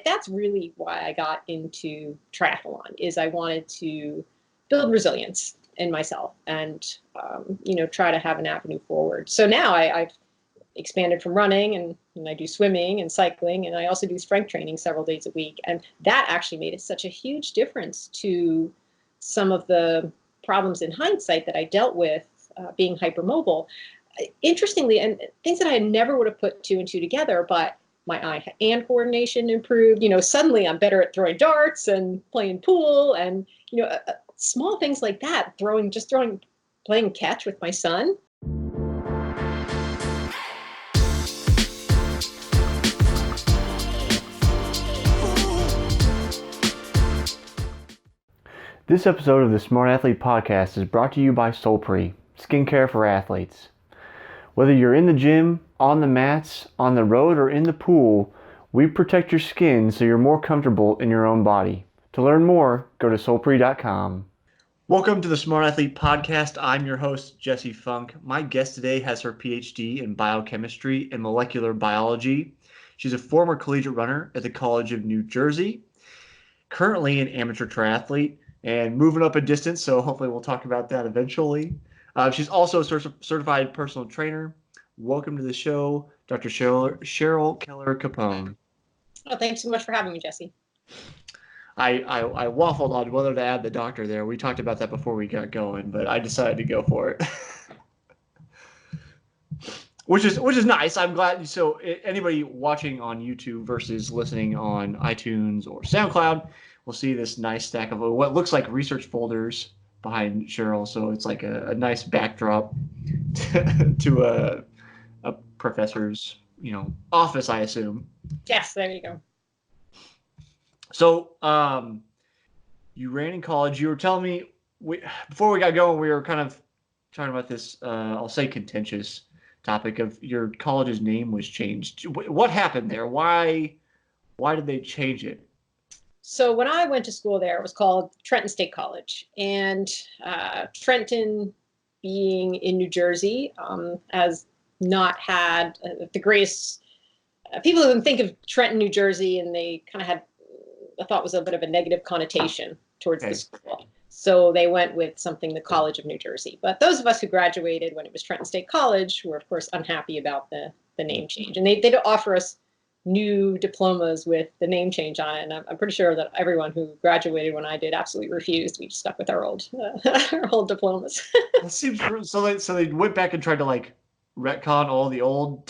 That's really why I got into triathlon, is I wanted to build resilience in myself and, try to have an avenue forward. So now I've expanded from running and I do swimming and cycling, and I also do strength training several days a week. And that actually made it such a huge difference to some of the problems in hindsight that I dealt with being hypermobile. Interestingly, and things that I never would have put two and two together, but my eye-hand coordination improved. Suddenly I'm better at throwing darts and playing pool and, small things like that, playing catch with my son. This episode of the Smart Athlete Podcast is brought to you by Solpre, skincare for athletes. Whether you're in the gym, on the mats, on the road, or in the pool, we protect your skin so you're more comfortable in your own body. To learn more, go to solpre.com. Welcome to the Smart Athlete Podcast. I'm your host, Jesse Funk. My guest today has her PhD in biochemistry and molecular biology. She's a former collegiate runner at the College of New Jersey, currently an amateur triathlete, and moving up a distance, so hopefully we'll talk about that eventually. She's also a certified personal trainer. Welcome to the show, Dr. Cheryl Keller Capone. Oh, thanks so much for having me, Jesse. I waffled on whether to add the doctor there. We talked about that before we got going, but I decided to go for it. Which is nice. I'm glad. So anybody watching on YouTube versus listening on iTunes or SoundCloud will see this nice stack of what looks like research folders behind Cheryl. So it's like a nice backdrop to a professor's office, I assume. Yes, there you go. So you ran in college. You were telling me before we got going, we were kind of talking about this. I'll say contentious topic of your college's name was changed. What happened there? Why did they change it? So when I went to school there, it was called Trenton State College. And Trenton, being in New Jersey, has not had the greatest people who think of Trenton, New Jersey, and they kind of had, I thought, was a bit of a negative connotation towards the school. So they went with something, the College of New Jersey. But those of us who graduated when it was Trenton State College were, of course, unhappy about the name change. And they don't offer us new diplomas with the name change on it. And I'm pretty sure that everyone who graduated when I did absolutely refused. We stuck with our old diplomas. That seems true. So they went back and tried to retcon all the old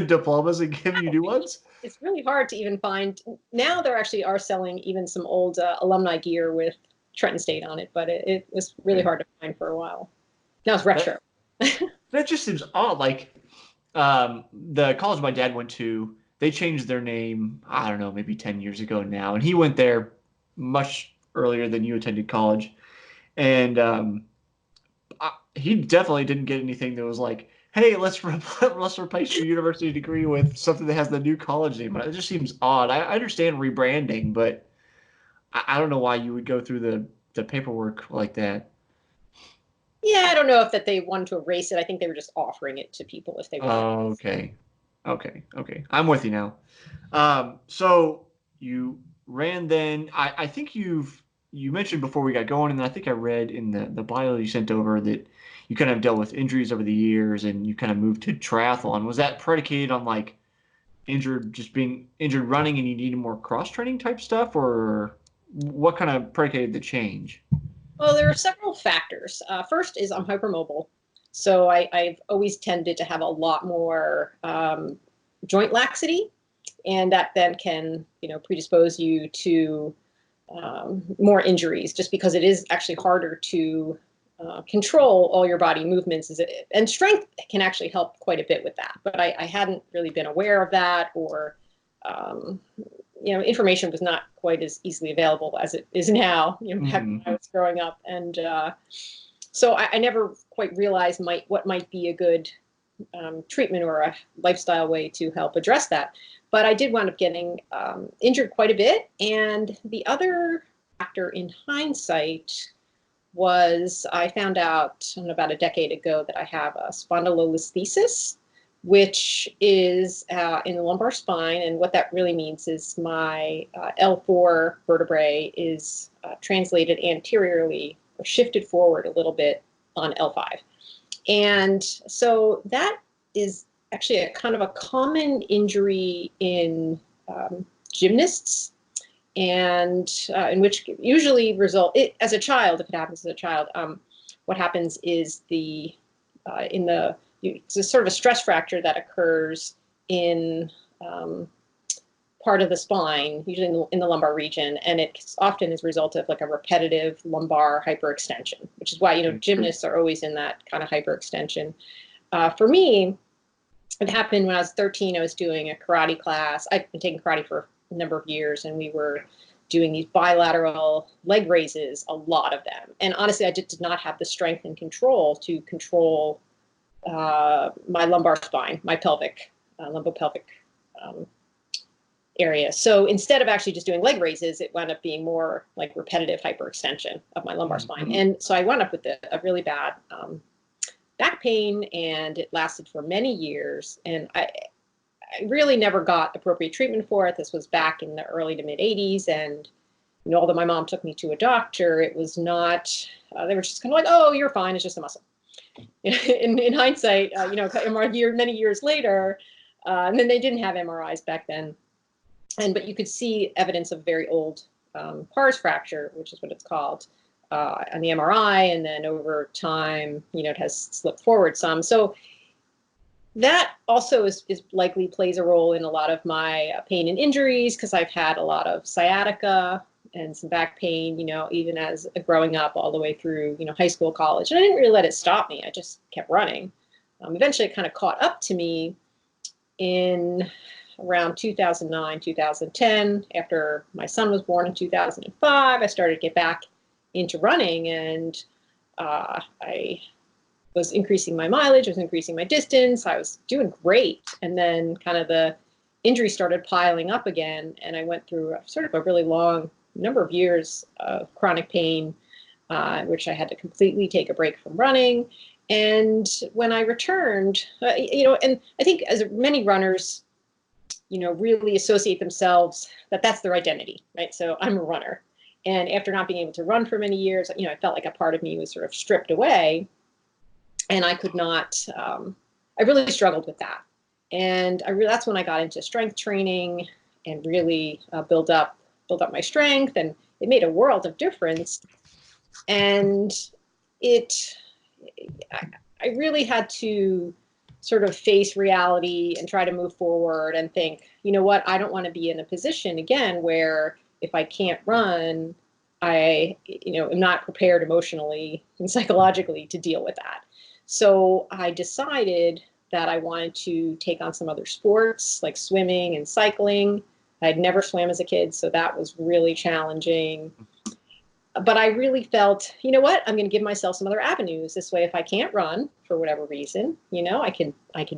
diplomas and give you new ones? It's really hard to even find. Now there actually are selling even some old alumni gear with Trenton State on it, but it was really hard to find for a while. Now it's retro. That just seems odd. The college my dad went to, they changed their name, I don't know, maybe 10 years ago now. And he went there much earlier than you attended college. And he definitely didn't get anything that was like, hey, let's replace your university degree with something that has the new college name. It just seems odd. I understand rebranding, but I don't know why you would go through the paperwork like that. Yeah, I don't know if that they wanted to erase it. I think they were just offering it to people if they wanted. Oh, okay. I'm with you now. So you ran then. I think you mentioned before we got going, and I think I read in the bio you sent over that you kind of dealt with injuries over the years and you kind of moved to triathlon. Was that predicated on being injured running and you needed more cross training type stuff, or what kind of predicated the change? Well, there are several factors. First is I'm hypermobile. So I've always tended to have a lot more joint laxity, and that then can, predispose you to more injuries, just because it is actually harder to control all your body movements. And strength can actually help quite a bit with that. But I hadn't really been aware of that, or information was not quite as easily available as it is now, back when I was growing up. And so I never quite realized what might be a good treatment or a lifestyle way to help address that. But I did wind up getting injured quite a bit. And the other factor in hindsight was I found out about a decade ago that I have a spondylolisthesis, which is in the lumbar spine. And what that really means is my L4 vertebrae is translated anteriorly or shifted forward a little bit on L5. And so that is actually a kind of a common injury in gymnasts, and in which usually as a child, if it happens as a child, what happens is it's a sort of a stress fracture that occurs in part of the spine, usually in the lumbar region, and it often is a result of like a repetitive lumbar hyperextension, which is why gymnasts are always in that kind of hyperextension. For me, it happened when I was 13. I was doing a karate class. I've been taking karate for a number of years, and we were doing these bilateral leg raises, a lot of them. And honestly, I did not have the strength and control to control my lumbar spine, my lumbopelvic area. So instead of actually just doing leg raises, it wound up being more like repetitive hyperextension of my lumbar spine. And so I wound up with a really bad back pain, and it lasted for many years. And I really never got appropriate treatment for it. This was back in the early to mid 80s. And, although my mom took me to a doctor, it was not, they were just kind of like, oh, you're fine. It's just a muscle. In hindsight, many years later, and then they didn't have MRIs back then. But you could see evidence of very old pars fracture, which is what it's called, on the MRI. And then over time, it has slipped forward some. So that also is likely plays a role in a lot of my pain and injuries, because I've had a lot of sciatica and some back pain, even as growing up all the way through, high school, college. And I didn't really let it stop me. I just kept running. Eventually it kind of caught up to me in around 2009, 2010. After my son was born in 2005, I started to get back into running, and I was increasing my mileage, was increasing my distance. I was doing great. And then kind of the injury started piling up again. And I went through sort of a really long number of years of chronic pain, which I had to completely take a break from running. And when I returned, and I think as many runners, really associate themselves that's their identity, right? So I'm a runner. And after not being able to run for many years, I felt like a part of me was sort of stripped away. And I could not, I really struggled with that. And that's when I got into strength training and really built up my strength, and it made a world of difference. And I really had to sort of face reality and try to move forward and think, what, I don't want to be in a position again where if I can't run, I, am not prepared emotionally and psychologically to deal with that. So I decided that I wanted to take on some other sports like swimming and cycling. I'd never swam as a kid, so that was really challenging. But I really felt, what, I'm going to give myself some other avenues. This way, if I can't run for whatever reason, I can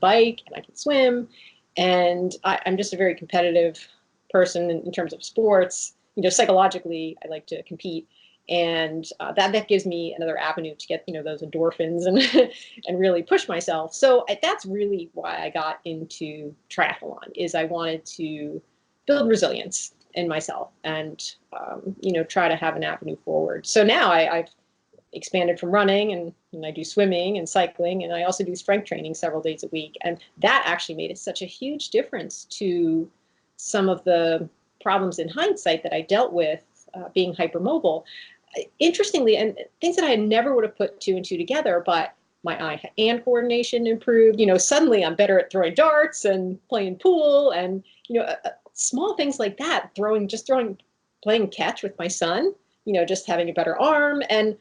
bike and I can swim. And I'm just a very competitive person in terms of sports. Psychologically, I like to compete. And that gives me another avenue to get, those endorphins and really push myself. So that's really why I got into triathlon, is I wanted to build resilience in myself and, try to have an avenue forward. So now I've expanded from running, and I do swimming and cycling, and I also do strength training several days a week. And that actually made it such a huge difference to some of the problems in hindsight that I dealt with being hypermobile. Interestingly, and things that I never would have put two and two together, but my eye-hand coordination improved. Suddenly I'm better at throwing darts and playing pool, and small things like that. Playing catch with my son. Just having a better arm, and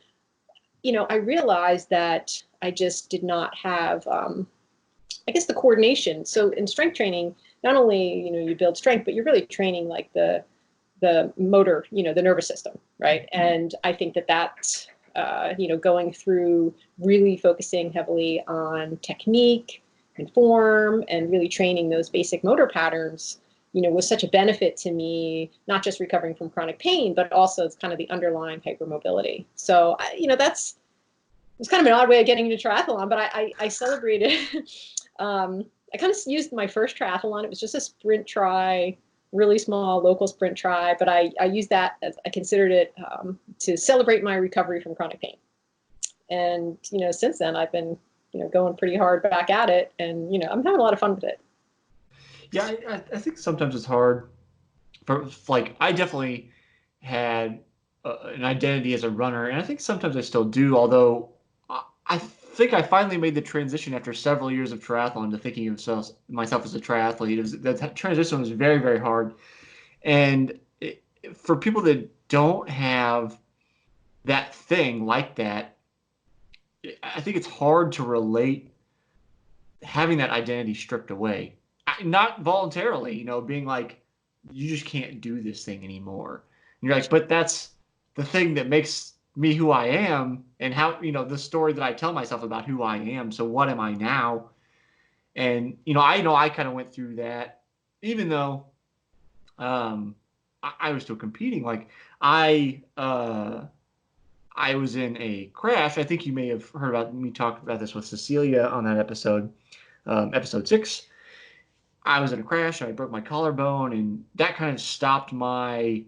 I realized that I just did not have, the coordination. So in strength training, not only you build strength, but you're really training like the motor, the nervous system, right? And I think that's, going through really focusing heavily on technique and form and really training those basic motor patterns, was such a benefit to me, not just recovering from chronic pain, but also it's kind of the underlying hypermobility. So, it's kind of an odd way of getting into triathlon, but I celebrated, I kind of used my first triathlon. It was just a sprint try, really small local sprint try, but I used that as I considered it to celebrate my recovery from chronic pain. And, since then I've been, going pretty hard back at it, and, I'm having a lot of fun with it. Yeah, I think sometimes it's hard. Like, I definitely had an identity as a runner, and I think sometimes I still do, although I think I finally made the transition after several years of triathlon to thinking of myself as a triathlete. That transition was very, very hard. And for people that don't have that thing like that, I think it's hard to relate having that identity stripped away. Not voluntarily, being like, you just can't do this thing anymore. And you're like, but that's the thing that makes me who I am, and how, the story that I tell myself about who I am. So what am I now? And, I kind of went through that, even though I was still competing. Like, I was in a crash. I think you may have heard about me talk about this with Cecilia on that episode, episode 6. I was in a crash and I broke my collarbone, and that kind of stopped my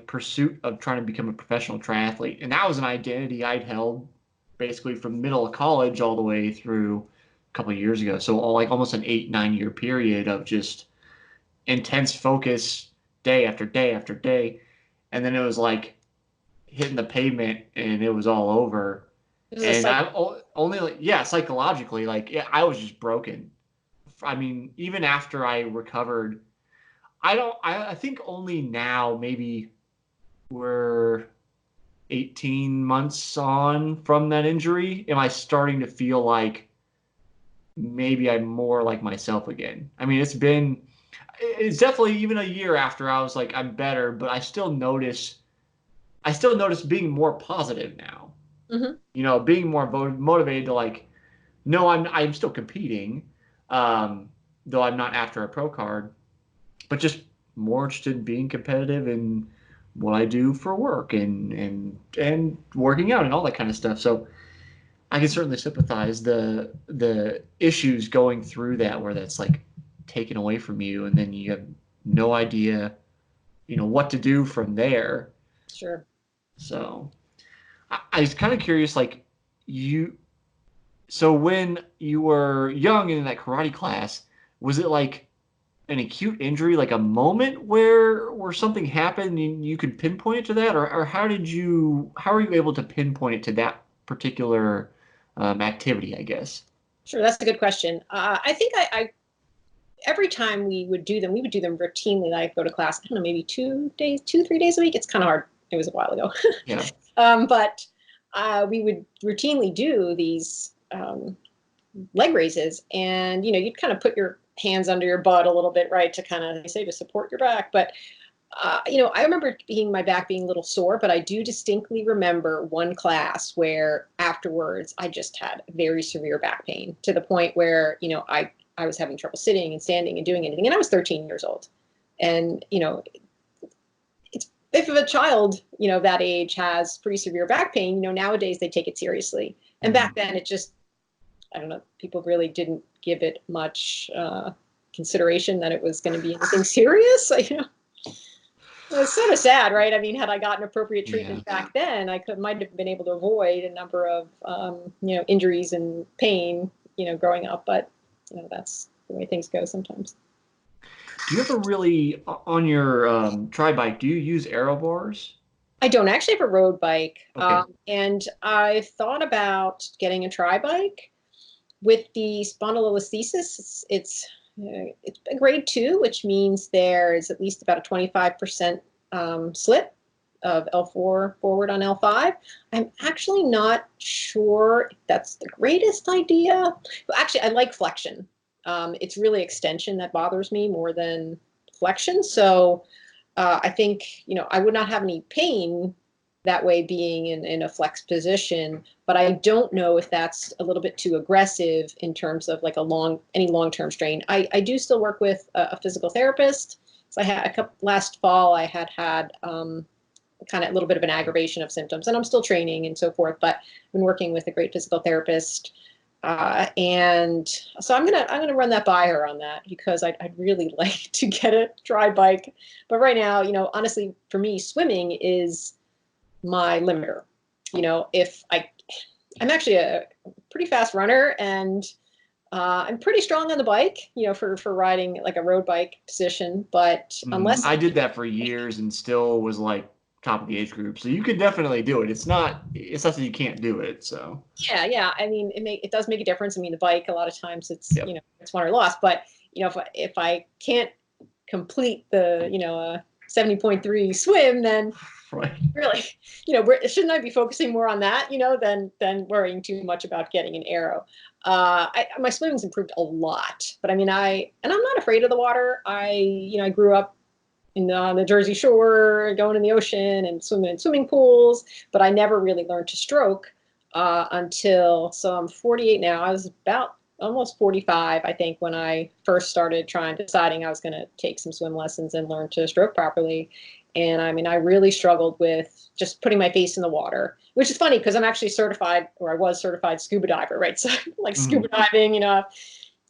pursuit of trying to become a professional triathlete. And that was an identity I'd held basically from middle of college all the way through a couple of years ago. So almost an 8-9 year period of just intense focus day after day after day. And then it was like hitting the pavement and it was all over. And I only psychologically, I was just broken. I mean, even after I recovered, I think only now, maybe we're 18 months on from that injury, am I starting to feel like maybe I'm more like myself again. I mean, it's definitely even a year after I was like, I'm better, but I still notice being more positive now. Mm-hmm. Being more motivated to no, I'm still competing, though I'm not after a pro card, but just more interested in being competitive and what I do for work and working out and all that kind of stuff. So I can certainly sympathize the issues going through that, where that's taken away from you, and then you have no idea, what to do from there. Sure. So I was kind of curious, so when you were young and in that karate class, was it like an acute injury, like a moment where something happened and you could pinpoint it to that, or how were you able to pinpoint it to that particular activity, I guess? Sure, that's a good question. I think I every time we would do them routinely. Like, go to class, I don't know, maybe 2-3 days a week. It's kind of hard. It was a while ago. Yeah. But we would routinely do these leg raises, and you'd kind of put your hands under your butt a little bit, right, to kind of, they say, to support your back. But I remember my back being a little sore, but I do distinctly remember one class where afterwards I just had very severe back pain, to the point where I was having trouble sitting and standing and doing anything, and I was 13 years old. And it's, if a child that age has pretty severe back pain, nowadays they take it seriously, and back then it just, I don't know, people really didn't give it much consideration that it was going to be anything serious. It's sort of sad, right? I mean, had I gotten appropriate treatment back then, I might have been able to avoid a number of injuries and pain, growing up. But that's the way things go sometimes. Do you ever really, on your tri bike, do you use aero bars? I don't actually have a road bike, Okay. and I thought about getting a tri bike. With the spondylolisthesis, it's a grade 2, which means there is at least about a 25% slip of L4 forward on L5. I'm actually not sure if that's the greatest idea. But actually, I like flexion. It's really extension that bothers me more than flexion. So I think, I would not have any pain that way being in a flex position, but I don't know if that's a little bit too aggressive in terms of any long-term strain. I do still work with a physical therapist. So I had last fall, I had kind of a little bit of an aggravation of symptoms, and I'm still training and so forth, but I've been working with a great physical therapist. And so I'm gonna run that by her on that because I'd really like to get a dry bike. But right now, honestly, for me, swimming is my limiter. If I'm actually a pretty fast runner, and I'm pretty strong on the bike, for riding like a road bike position. But unless I did that for years and still was like top of the age group. So you could definitely do it. It's not that you can't do it. So yeah. I mean, it does make a difference. I mean, the bike, a lot of times yep. it's won or lost. But if I can't complete the 70.3 swim, then Right. really, shouldn't I be focusing more on that, than worrying too much about getting an arrow? My swimming's improved a lot, but I mean, I'm not afraid of the water. I grew up on the Jersey Shore, going in the ocean and swimming in swimming pools, but I never really learned to stroke so I'm 48 now. I was about almost 45, I think, when I first started deciding I was going to take some swim lessons and learn to stroke properly. And I mean, I really struggled with just putting my face in the water, which is funny because I'm actually certified, or I was certified scuba diver, right? So like scuba diving,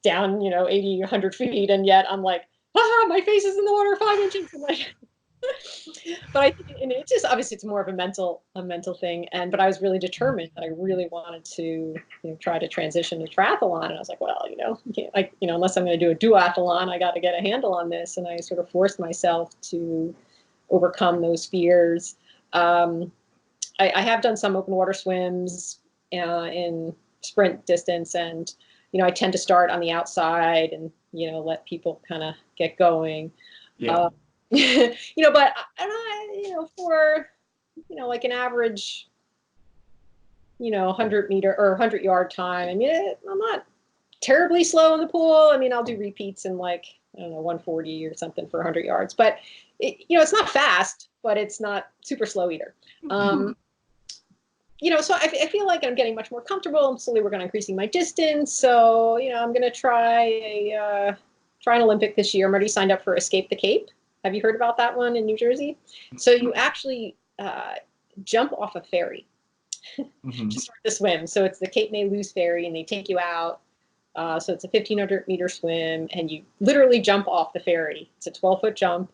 down, 80, 100 feet. And yet I'm like, my face is in the water 5 inches. But I think, and it's just obviously it's more of a mental thing. But I was really determined that I really wanted to try to transition to triathlon. And I was like, well, unless I'm going to do a duathlon, I got to get a handle on this. And I sort of forced myself to overcome those fears. I have done some open water swims in sprint distance, and I tend to start on the outside and let people kind of get going. Yeah. But for like an average 100 meter or 100-yard time, I mean, I'm not terribly slow in the pool. I mean, I'll do repeats in like, I don't know, 140 or something for 100 yards, but it's not fast, but it's not super slow either. So I feel like I'm getting much more comfortable. I'm slowly working on increasing my distance. So, I'm going to try an Olympic this year. I'm already signed up for Escape the Cape. Have you heard about that one in New Jersey? So you actually jump off a ferry to start the swim. So it's the Cape May Lose ferry, and they take you out. So it's a 1,500-meter swim, and you literally jump off the ferry. It's a 12-foot jump,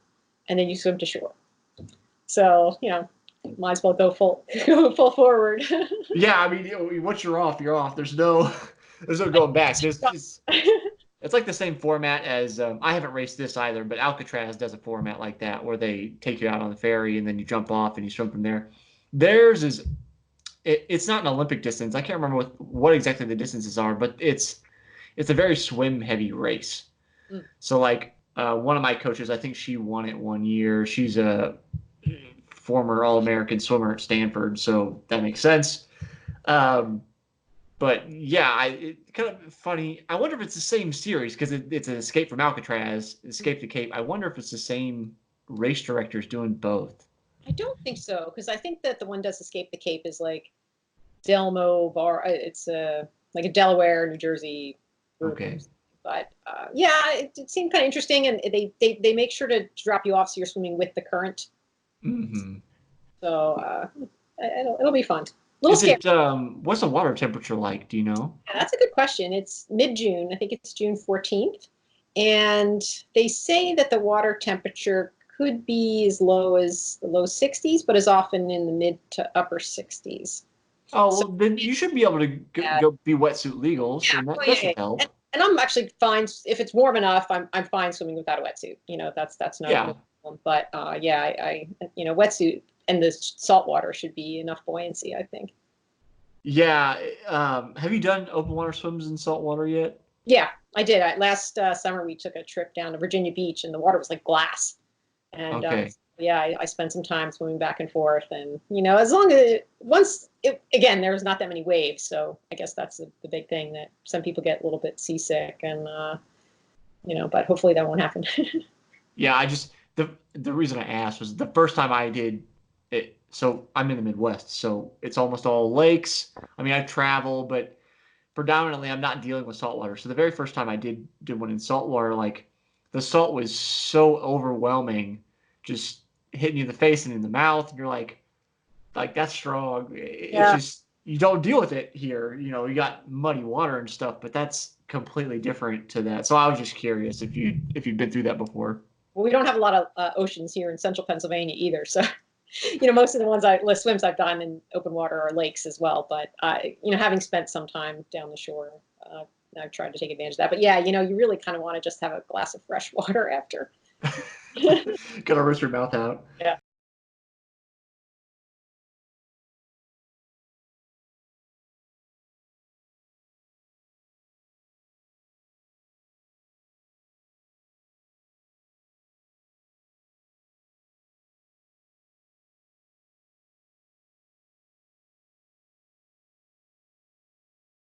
and then you swim to shore. So, might as well go full forward. Yeah, I mean, once you're off, you're off. There's no going back. It's like the same format as I haven't raced this either, but Alcatraz does a format like that where they take you out on the ferry and then you jump off and you swim from there. Theirs is it's not an Olympic distance. I can't remember what exactly the distances are, but it's a very swim heavy race. So like one of my coaches, I think she won it one year. She's a former All-American swimmer at Stanford, so that makes sense. But yeah, it's kind of funny. I wonder if it's the same series because it's an Escape from Alcatraz, Escape to Cape. I wonder if it's the same race directors doing both. I don't think so, because I think that the one does Escape the Cape is like Delmo Bar. It's like a Delaware, New Jersey group. Okay. But yeah, it seemed kind of interesting, and they make sure to drop you off so you're swimming with the current. So it'll be fun. Is it what's the water temperature like? Do you know? Yeah, that's a good question. It's mid-June. I think it's June 14th. And they say that the water temperature could be as low as the low 60s, but as often in the mid to upper 60s. Oh, well, then you should be able to go be wetsuit legal, so that should help. And I'm actually fine if it's warm enough. I'm fine swimming without a wetsuit. That's no problem. But I wetsuit and the salt water should be enough buoyancy, I think. Yeah. Have you done open water swims in salt water yet? Yeah, I did. Last summer we took a trip down to Virginia Beach, and the water was like glass. And I spent some time swimming back and forth, and as long as again, there was not that many waves, so I guess that's the big thing, that some people get a little bit seasick, and but hopefully that won't happen. Yeah, I just the reason I asked was the first time I did it. So I'm in the Midwest, so it's almost all lakes. I mean, I travel, but predominantly I'm not dealing with saltwater. So the very first time I did one in saltwater, like the salt was so overwhelming, just hitting you in the face and in the mouth, and you're like that's strong. It's just you don't deal with it here. You know, you got muddy water and stuff, but that's completely different to that. So I was just curious if you've been through that before. Well, we don't have a lot of oceans here in central Pennsylvania either. So, most of the swims I've done in open water are lakes as well. But, having spent some time down the shore, I've tried to take advantage of that. But yeah, you really kind of want to just have a glass of fresh water after. Gotta rinse your mouth out. Yeah.